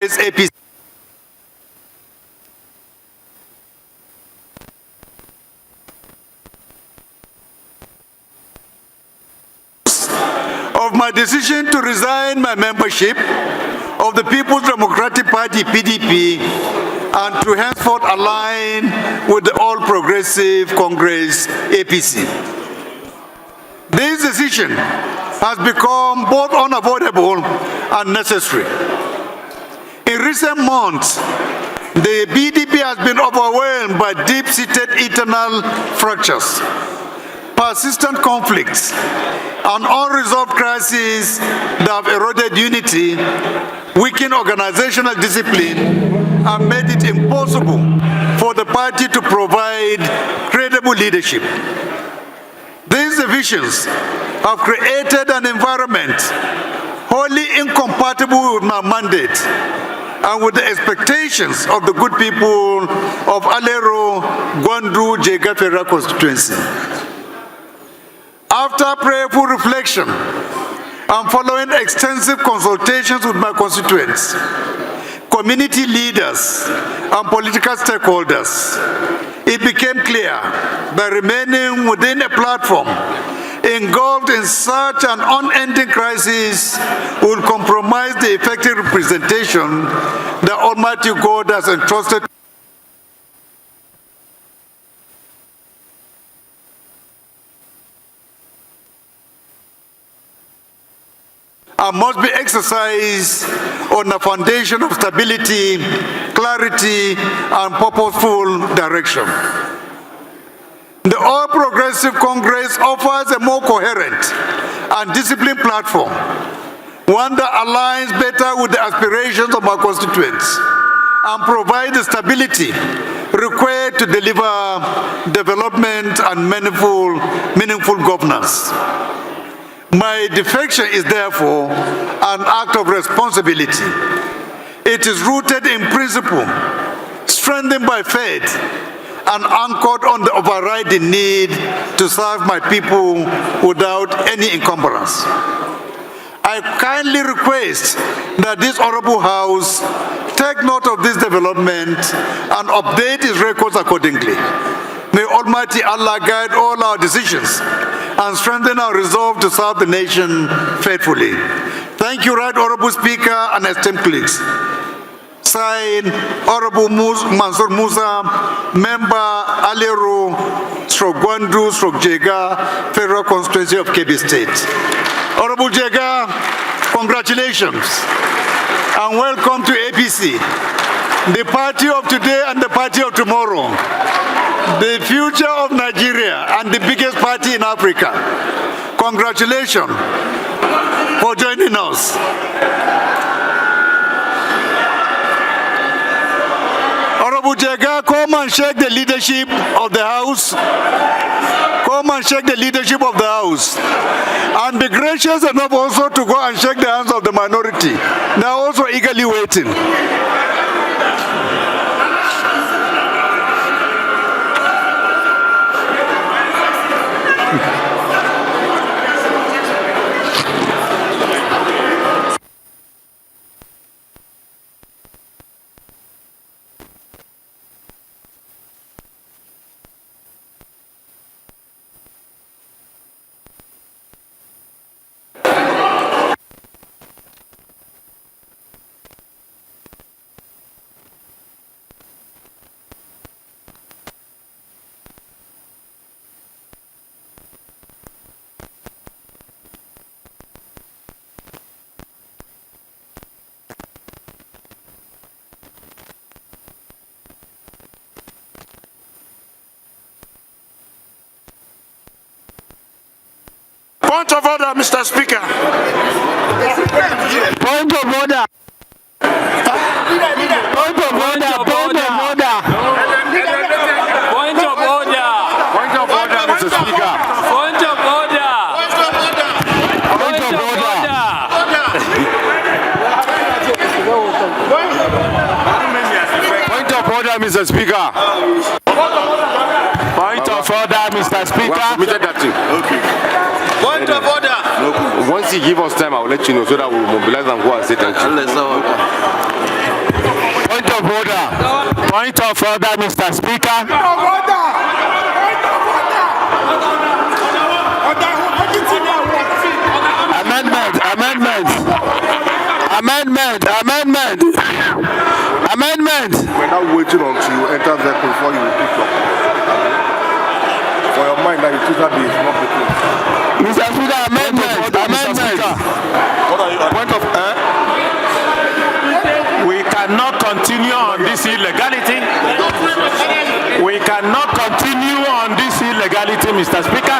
APC. Of my decision to resign my membership of the People's Democratic Party, PDP, and to henceforth align with the All Progressive Congress, APC. This decision has become both unavoidable and necessary. In recent months, the PDP has been overwhelmed by deep-seated internal fractures, persistent conflicts, and unresolved crises that have eroded unity, weakened organizational discipline, and made it impossible for the party to provide credible leadership. These divisions have created an environment wholly incompatible with my mandate and with the expectations of the good people of Alero, Gwandu, Jega Federal constituency. After prayerful reflection and following extensive consultations with my constituents, community leaders, and political stakeholders, it became clear that remaining within a platform engulfed in such an unending crisis would compromise the effective representation that Almighty God has entrusted and must be exercised on a foundation of stability, clarity, and purposeful direction. The All Progressive Congress offers a more coherent and disciplined platform, one that aligns better with the aspirations of our constituents and provides the stability required to deliver development and meaningful governance. My defection is therefore an act of responsibility. It is rooted in principle, strengthened by faith, and anchored on the overriding need to serve my people without any encumbrance. I kindly request that this Honorable House take note of this development and update its records accordingly. May Almighty Allah guide all our decisions and strengthen our resolve to serve the nation faithfully. Thank you, Right Honorable Speaker and esteemed colleagues. Signed, Honorable Mansour Musa, Member Alero, Gwandu, Jega, Federal Constituency of Kebbi State. Honorable Jega, congratulations and welcome to APC, the party of today and the party of tomorrow, the future of Nigeria and the biggest party in Africa. Congratulations for joining us. Honorable Jega, come and shake the leadership of the House. Come and shake the leadership of the House. And be gracious enough also to go and shake the hands of the minority. They are also eagerly waiting. Point of order, Mr. Speaker. Point of order. Point of order. Point of order. Point of order. Point of order, Mr. Speaker. Point of order. Point of order. Point of order, Mr. Speaker. Point of order, Mr. Speaker. Okay. Point of order. Once APC give us time, I will let you know so that we will mobilize and go and say thank you. Point of order. Point of order, Mr. Speaker. Amendment. We're now waiting until you enter vehicle before you pick up. For your mind that you choose that is not the case. Mr. Speaker, amendment. Point of We cannot continue on this illegality. We cannot continue on this illegality, Mr. Speaker.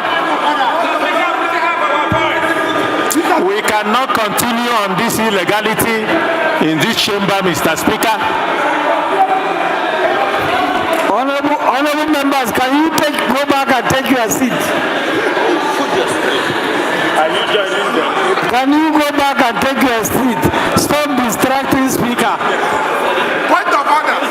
We cannot continue on this illegality in this chamber, Mr. Speaker. Honorable members, can you go back and take your seat? Are you joining them? Can you go back and take your seat? Stop distracting Speaker. Point of order.